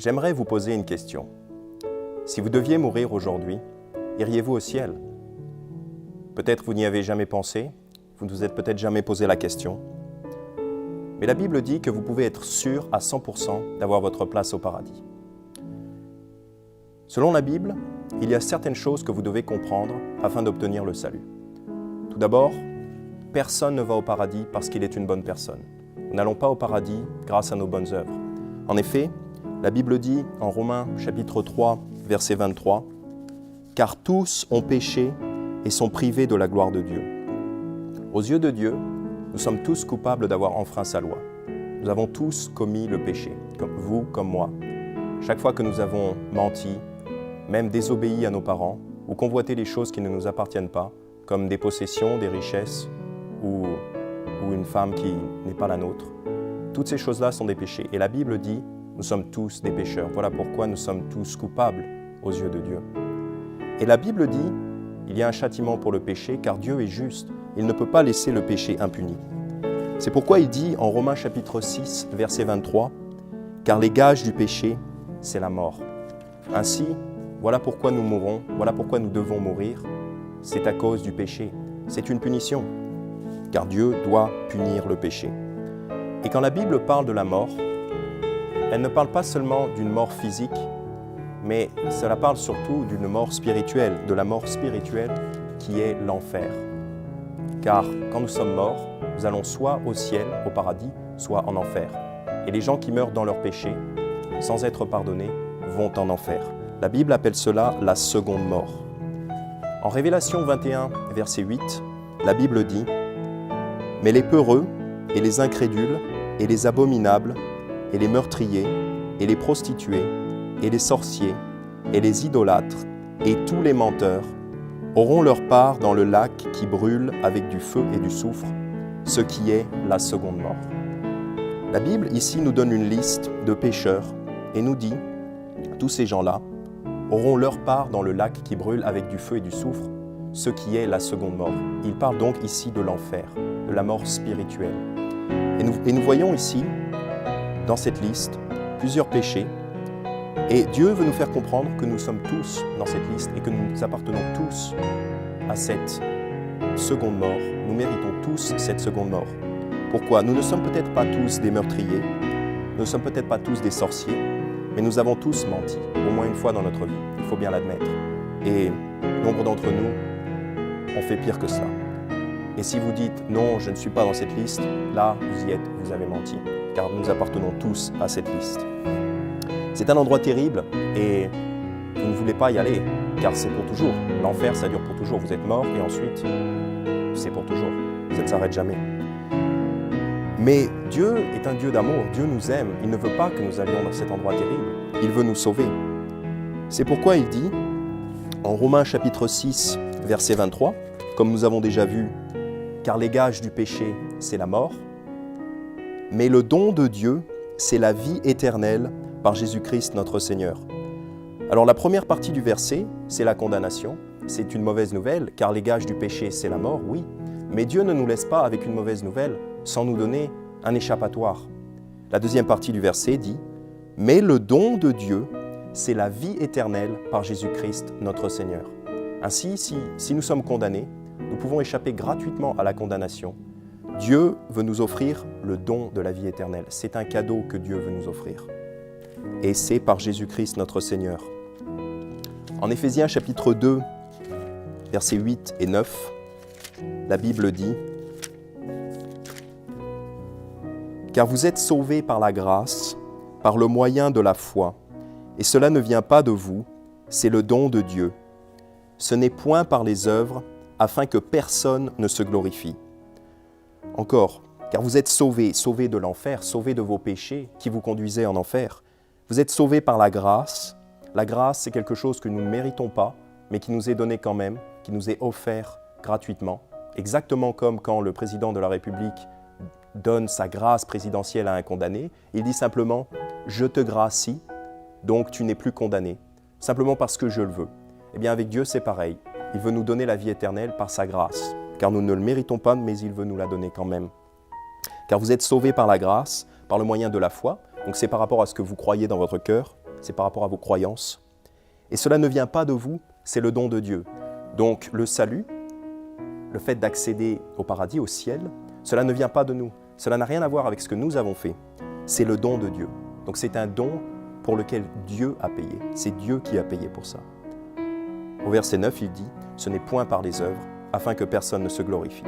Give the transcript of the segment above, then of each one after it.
J'aimerais vous poser une question. Si vous deviez mourir aujourd'hui, iriez-vous au ciel? Peut-être vous n'y avez jamais pensé, vous ne vous êtes peut-être jamais posé la question. Mais la Bible dit que vous pouvez être sûr à 100% d'avoir votre place au paradis. Selon la Bible, il y a certaines choses que vous devez comprendre afin d'obtenir le salut. Tout d'abord, personne ne va au paradis parce qu'il est une bonne personne. Nous n'allons pas au paradis grâce à nos bonnes œuvres. En effet, la Bible dit en Romains chapitre 3, verset 23, « Car tous ont péché et sont privés de la gloire de Dieu. » Aux yeux de Dieu, nous sommes tous coupables d'avoir enfreint sa loi. Nous avons tous commis le péché, comme vous, comme moi. Chaque fois que nous avons menti, même désobéi à nos parents, ou convoité les choses qui ne nous appartiennent pas, comme des possessions, des richesses, ou une femme qui n'est pas la nôtre, toutes ces choses-là sont des péchés. Et la Bible dit, nous sommes tous des pécheurs. Voilà pourquoi nous sommes tous coupables aux yeux de Dieu. Et la Bible dit, il y a un châtiment pour le péché, car Dieu est juste. Il ne peut pas laisser le péché impuni. C'est pourquoi il dit en Romains chapitre 6, verset 23, « Car les gages du péché, c'est la mort. » Ainsi, voilà pourquoi nous mourons, voilà pourquoi nous devons mourir. C'est à cause du péché. C'est une punition, car Dieu doit punir le péché. Et quand la Bible parle de la mort, elle ne parle pas seulement d'une mort physique, mais cela parle surtout d'une mort spirituelle, de la mort spirituelle qui est l'enfer. Car quand nous sommes morts, nous allons soit au ciel, au paradis, soit en enfer. Et les gens qui meurent dans leur péché, sans être pardonnés, vont en enfer. La Bible appelle cela la seconde mort. En Révélation 21, verset 8, la Bible dit « Mais les peureux, et les incrédules, et les abominables, et les meurtriers, et les prostituées, et les sorciers, et les idolâtres, et tous les menteurs, auront leur part dans le lac qui brûle avec du feu et du soufre, ce qui est la seconde mort. » La Bible ici nous donne une liste de pécheurs et nous dit « Tous ces gens-là auront leur part dans le lac qui brûle avec du feu et du soufre, ce qui est la seconde mort. » Il parle donc ici de l'enfer, de la mort spirituelle. Et nous voyons ici, dans cette liste, plusieurs péchés. Et Dieu veut nous faire comprendre que nous sommes tous dans cette liste et que nous appartenons tous à cette seconde mort. Nous méritons tous cette seconde mort. Pourquoi? Nous ne sommes peut-être pas tous des meurtriers, nous ne sommes peut-être pas tous des sorciers, mais nous avons tous menti, au moins une fois dans notre vie, il faut bien l'admettre. Et nombre d'entre nous ont fait pire que cela. Et si vous dites « non, je ne suis pas dans cette liste », là, vous y êtes, vous avez menti, car nous appartenons tous à cette liste. C'est un endroit terrible et vous ne voulez pas y aller, car c'est pour toujours. L'enfer, ça dure pour toujours. Vous êtes mort et ensuite, c'est pour toujours. Ça ne s'arrête jamais. Mais Dieu est un Dieu d'amour. Dieu nous aime. Il ne veut pas que nous allions dans cet endroit terrible. Il veut nous sauver. C'est pourquoi il dit, en Romains chapitre 6, verset 23, comme nous avons déjà vu, « Car les gages du péché, c'est la mort, mais le don de Dieu, c'est la vie éternelle par Jésus-Christ notre Seigneur. » Alors la première partie du verset, c'est la condamnation. C'est une mauvaise nouvelle, car les gages du péché, c'est la mort, oui. Mais Dieu ne nous laisse pas avec une mauvaise nouvelle sans nous donner un échappatoire. La deuxième partie du verset dit « Mais le don de Dieu, c'est la vie éternelle par Jésus-Christ notre Seigneur. » Ainsi, si nous sommes condamnés, nous pouvons échapper gratuitement à la condamnation. Dieu veut nous offrir le don de la vie éternelle. C'est un cadeau que Dieu veut nous offrir. Et c'est par Jésus-Christ notre Seigneur. En Éphésiens chapitre 2, versets 8 et 9, la Bible dit « Car vous êtes sauvés par la grâce, par le moyen de la foi, et cela ne vient pas de vous, c'est le don de Dieu. Ce n'est point par les œuvres, afin que personne ne se glorifie. » Encore, car vous êtes sauvés, sauvés de l'enfer, sauvés de vos péchés qui vous conduisaient en enfer. Vous êtes sauvés par la grâce. La grâce, c'est quelque chose que nous ne méritons pas, mais qui nous est donné quand même, qui nous est offert gratuitement. Exactement comme quand le président de la République donne sa grâce présidentielle à un condamné, il dit simplement « Je te gracie, donc tu n'es plus condamné », simplement parce que je le veux. Eh bien avec Dieu, c'est pareil. Il veut nous donner la vie éternelle par sa grâce, car nous ne le méritons pas, mais il veut nous la donner quand même. Car vous êtes sauvés par la grâce, par le moyen de la foi, donc c'est par rapport à ce que vous croyez dans votre cœur, c'est par rapport à vos croyances. Et cela ne vient pas de vous, c'est le don de Dieu. Donc le salut, le fait d'accéder au paradis, au ciel, cela ne vient pas de nous. Cela n'a rien à voir avec ce que nous avons fait. C'est le don de Dieu. Donc c'est un don pour lequel Dieu a payé. C'est Dieu qui a payé pour ça. Au verset 9, il dit « Ce n'est point par les œuvres, afin que personne ne se glorifie. »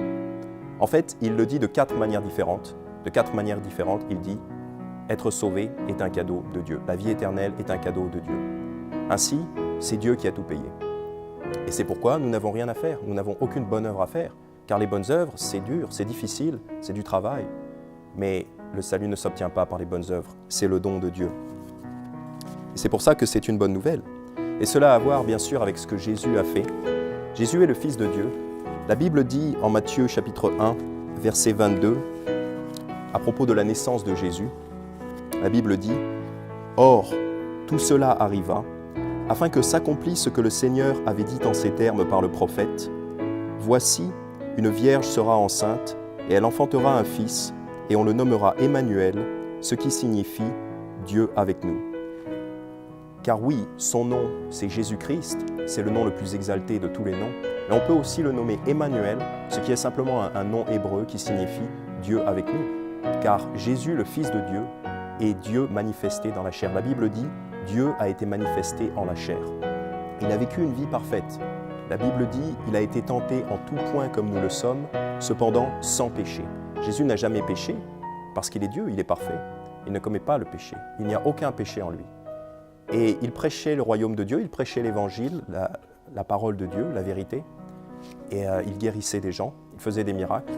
En fait, il le dit de 4 manières différentes. De 4 manières différentes, il dit « Être sauvé est un cadeau de Dieu. La vie éternelle est un cadeau de Dieu. » Ainsi, c'est Dieu qui a tout payé. Et c'est pourquoi nous n'avons rien à faire. Nous n'avons aucune bonne œuvre à faire. Car les bonnes œuvres, c'est dur, c'est difficile, c'est du travail. Mais le salut ne s'obtient pas par les bonnes œuvres. C'est le don de Dieu. Et c'est pour ça que c'est une bonne nouvelle. Et cela a à voir, bien sûr, avec ce que Jésus a fait. Jésus est le Fils de Dieu. La Bible dit en Matthieu chapitre 1, verset 22, à propos de la naissance de Jésus, la Bible dit « Or, tout cela arriva, afin que s'accomplisse ce que le Seigneur avait dit en ces termes par le prophète. Voici, une vierge sera enceinte, et elle enfantera un fils, et on le nommera Emmanuel, ce qui signifie Dieu avec nous. » Car oui, son nom, c'est Jésus-Christ, c'est le nom le plus exalté de tous les noms, mais on peut aussi le nommer Emmanuel, ce qui est simplement un nom hébreu qui signifie Dieu avec nous. Car Jésus, le Fils de Dieu, est Dieu manifesté dans la chair. La Bible dit « Dieu a été manifesté en la chair ». Il a vécu une vie parfaite. La Bible dit « Il a été tenté en tout point comme nous le sommes, cependant sans péché ». Jésus n'a jamais péché, parce qu'il est Dieu, il est parfait. Il ne commet pas le péché. Il n'y a aucun péché en lui. Et il prêchait le royaume de Dieu, il prêchait l'évangile, la parole de Dieu, la vérité. Et il guérissait des gens, il faisait des miracles.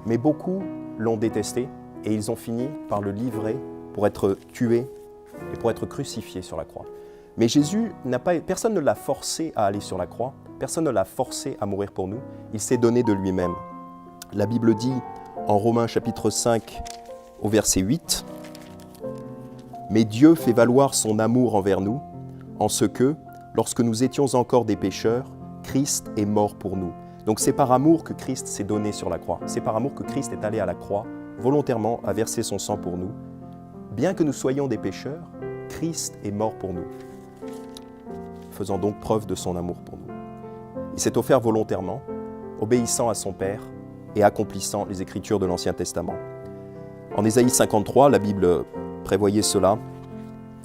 Mais beaucoup l'ont détesté et ils ont fini par le livrer pour être tué et pour être crucifié sur la croix. Mais Jésus, personne ne l'a forcé à aller sur la croix, personne ne l'a forcé à mourir pour nous, il s'est donné de lui-même. La Bible dit en Romains chapitre 5 au verset 8, « Mais Dieu fait valoir son amour envers nous, en ce que, lorsque nous étions encore des pécheurs, Christ est mort pour nous. » Donc c'est par amour que Christ s'est donné sur la croix. C'est par amour que Christ est allé à la croix, volontairement à verser son sang pour nous. Bien que nous soyons des pécheurs, Christ est mort pour nous, faisant donc preuve de son amour pour nous. Il s'est offert volontairement, obéissant à son Père et accomplissant les Écritures de l'Ancien Testament. En Ésaïe 53, la Bible prévoyait cela.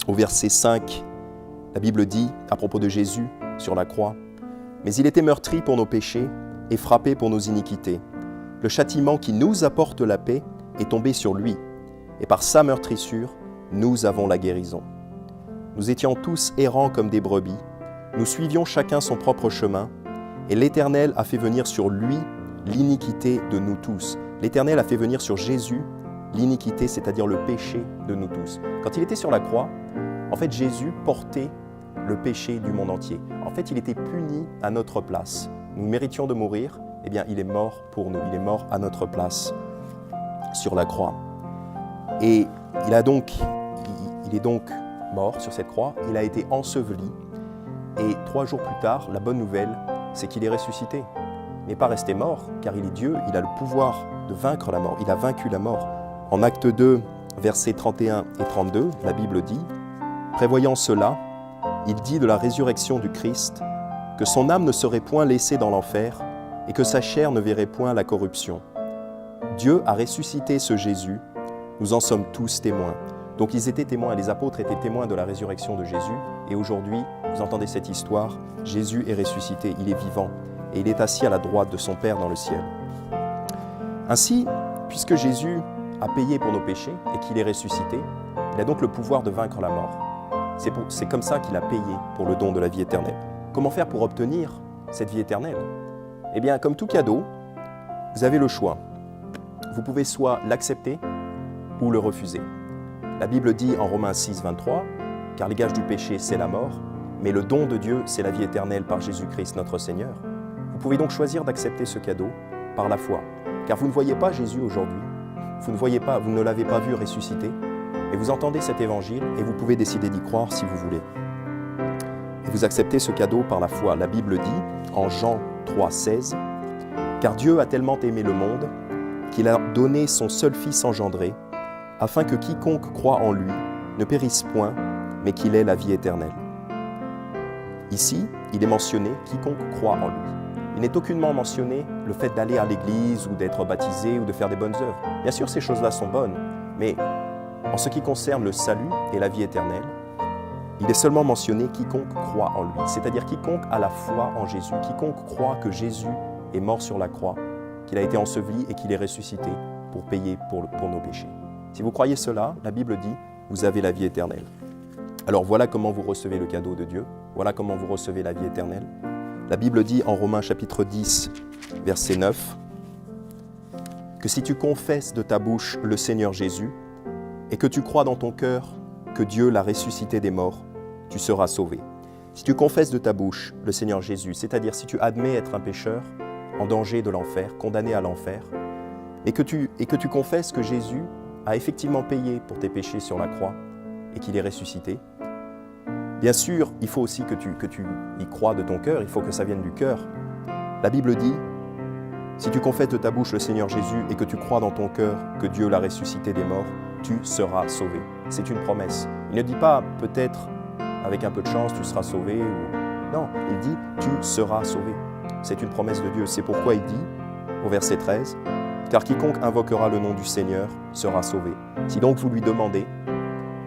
Au verset 5, la Bible dit, à propos de Jésus sur la croix, « Mais il était meurtri pour nos péchés et frappé pour nos iniquités. Le châtiment qui nous apporte la paix est tombé sur lui, et par sa meurtrissure, nous avons la guérison. Nous étions tous errants comme des brebis, nous suivions chacun son propre chemin, et l'Éternel a fait venir sur lui l'iniquité de nous tous. » L'Éternel a fait venir sur Jésus l'iniquité, c'est-à-dire le péché de nous tous. Quand il était sur la croix, en fait, Jésus portait le péché du monde entier. En fait, il était puni à notre place. Nous méritions de mourir, eh bien, il est mort pour nous. Il est mort à notre place sur la croix. Et il est donc mort sur cette croix. Il a été enseveli. Et 3 jours plus tard, la bonne nouvelle, c'est qu'il est ressuscité. Il n'est pas resté mort, car il est Dieu. Il a le pouvoir de vaincre la mort. Il a vaincu la mort. En Acte 2, versets 31 et 32, la Bible dit « Prévoyant cela, il dit de la résurrection du Christ que son âme ne serait point laissée dans l'enfer et que sa chair ne verrait point la corruption. Dieu a ressuscité ce Jésus, nous en sommes tous témoins. » Donc ils étaient témoins, les apôtres étaient témoins de la résurrection de Jésus. Et aujourd'hui, vous entendez cette histoire, Jésus est ressuscité, il est vivant et il est assis à la droite de son Père dans le ciel. Ainsi, puisque Jésus a payé pour nos péchés et qu'il est ressuscité, il a donc le pouvoir de vaincre la mort. C'est comme ça qu'il a payé pour le don de la vie éternelle. Comment faire pour obtenir cette vie éternelle? Eh bien, comme tout cadeau, vous avez le choix. Vous pouvez soit l'accepter ou le refuser. La Bible dit en Romains 6, 23, « Car les gages du péché, c'est la mort, mais le don de Dieu, c'est la vie éternelle par Jésus-Christ notre Seigneur. » Vous pouvez donc choisir d'accepter ce cadeau par la foi, car vous ne voyez pas Jésus aujourd'hui, vous ne l'avez pas vu ressusciter, et vous entendez cet évangile et vous pouvez décider d'y croire si vous voulez. Et vous acceptez ce cadeau par la foi. La Bible dit en Jean 3, 16, « Car Dieu a tellement aimé le monde qu'il a donné son seul Fils engendré, afin que quiconque croit en lui ne périsse point, mais qu'il ait la vie éternelle. Ici, il est mentionné quiconque croit en lui. Il n'est aucunement mentionné le fait d'aller à l'église ou d'être baptisé ou de faire des bonnes œuvres. Bien sûr, ces choses-là sont bonnes, mais en ce qui concerne le salut et la vie éternelle, il est seulement mentionné quiconque croit en lui, c'est-à-dire quiconque a la foi en Jésus, quiconque croit que Jésus est mort sur la croix, qu'il a été enseveli et qu'il est ressuscité pour payer pour nos péchés. Si vous croyez cela, la Bible dit, vous avez la vie éternelle. Alors voilà comment vous recevez le cadeau de Dieu, voilà comment vous recevez la vie éternelle. La Bible dit en Romains chapitre 10, verset 9, que si tu confesses de ta bouche le Seigneur Jésus et que tu crois dans ton cœur que Dieu l'a ressuscité des morts, tu seras sauvé. Si tu confesses de ta bouche le Seigneur Jésus, c'est-à-dire si tu admets être un pécheur en danger de l'enfer, condamné à l'enfer, et que tu confesses que Jésus a effectivement payé pour tes péchés sur la croix et qu'il est ressuscité, bien sûr, il faut aussi que tu y crois de ton cœur, il faut que ça vienne du cœur. La Bible dit, si tu confesses de ta bouche le Seigneur Jésus et que tu crois dans ton cœur que Dieu l'a ressuscité des morts, tu seras sauvé. C'est une promesse. Il ne dit pas peut-être avec un peu de chance tu seras sauvé. Non, il dit tu seras sauvé. C'est une promesse de Dieu. C'est pourquoi il dit au verset 13, car quiconque invoquera le nom du Seigneur sera sauvé. Si donc vous lui demandez,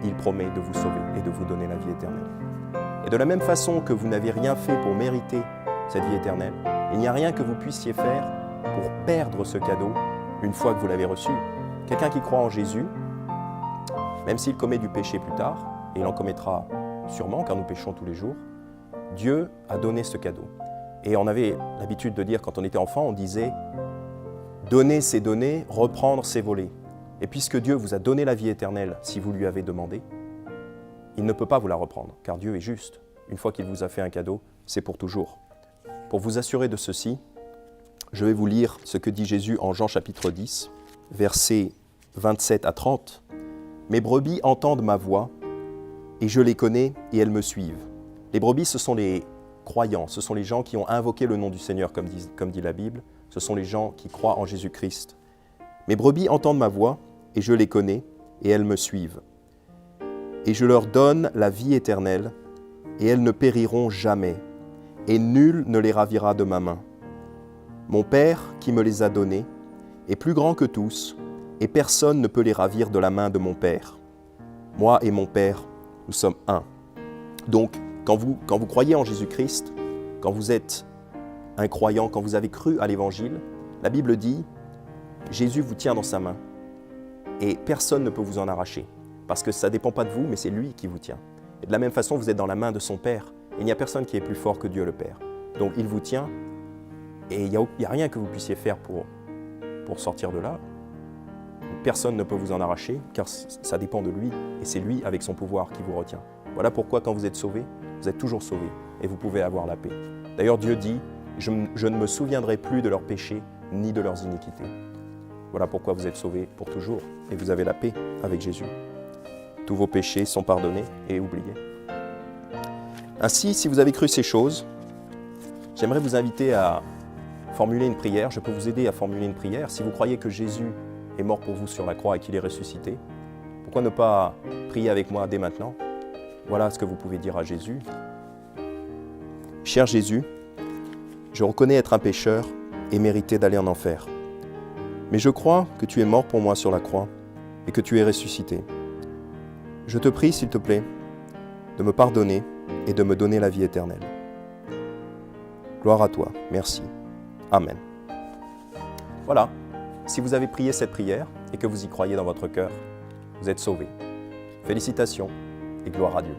il promet de vous sauver et de vous donner la vie éternelle. Et de la même façon que vous n'avez rien fait pour mériter cette vie éternelle, il n'y a rien que vous puissiez faire pour perdre ce cadeau une fois que vous l'avez reçu. Quelqu'un qui croit en Jésus, même s'il commet du péché plus tard, et il en commettra sûrement car nous péchons tous les jours, Dieu a donné ce cadeau. Et on avait l'habitude de dire quand on était enfant, on disait « donner c'est donner, reprendre c'est voler ». Et puisque Dieu vous a donné la vie éternelle si vous lui avez demandé, il ne peut pas vous la reprendre, car Dieu est juste. Une fois qu'il vous a fait un cadeau, c'est pour toujours. Pour vous assurer de ceci, je vais vous lire ce que dit Jésus en Jean chapitre 10, versets 27 à 30. « Mes brebis entendent ma voix, et je les connais, et elles me suivent. » Les brebis, ce sont les croyants, ce sont les gens qui ont invoqué le nom du Seigneur, comme dit la Bible. Ce sont les gens qui croient en Jésus-Christ. « Mes brebis entendent ma voix, et je les connais, et elles me suivent. Et je leur donne la vie éternelle, et elles ne périront jamais, et nul ne les ravira de ma main. Mon Père, qui me les a donnés, est plus grand que tous, et personne ne peut les ravir de la main de mon Père. Moi et mon Père, nous sommes un. » Donc, quand vous croyez en Jésus-Christ, quand vous êtes un croyant, quand vous avez cru à l'Évangile, la Bible dit, Jésus vous tient dans sa main, et personne ne peut vous en arracher, parce que ça ne dépend pas de vous, mais c'est lui qui vous tient. Et de la même façon, vous êtes dans la main de son Père, et il n'y a personne qui est plus fort que Dieu le Père. Donc il vous tient, et il n'y a rien que vous puissiez faire pour sortir de là. Personne ne peut vous en arracher, car ça dépend de lui, et c'est lui, avec son pouvoir, qui vous retient. Voilà pourquoi, quand vous êtes sauvé, vous êtes toujours sauvé, et vous pouvez avoir la paix. D'ailleurs, Dieu dit, je ne me souviendrai plus de leurs péchés, ni de leurs iniquités. Voilà pourquoi vous êtes sauvés pour toujours, et vous avez la paix avec Jésus. Tous vos péchés sont pardonnés et oubliés. Ainsi, si vous avez cru ces choses, j'aimerais vous inviter à formuler une prière. Je peux vous aider à formuler une prière. Si vous croyez que Jésus est mort pour vous sur la croix et qu'il est ressuscité, pourquoi ne pas prier avec moi dès maintenant? Voilà ce que vous pouvez dire à Jésus. Cher Jésus, je reconnais être un pécheur et mériter d'aller en enfer. Mais je crois que tu es mort pour moi sur la croix et que tu es ressuscité. Je te prie, s'il te plaît, de me pardonner et de me donner la vie éternelle. Gloire à toi. Merci. Amen. Voilà. Si vous avez prié cette prière et que vous y croyez dans votre cœur, vous êtes sauvés. Félicitations et gloire à Dieu.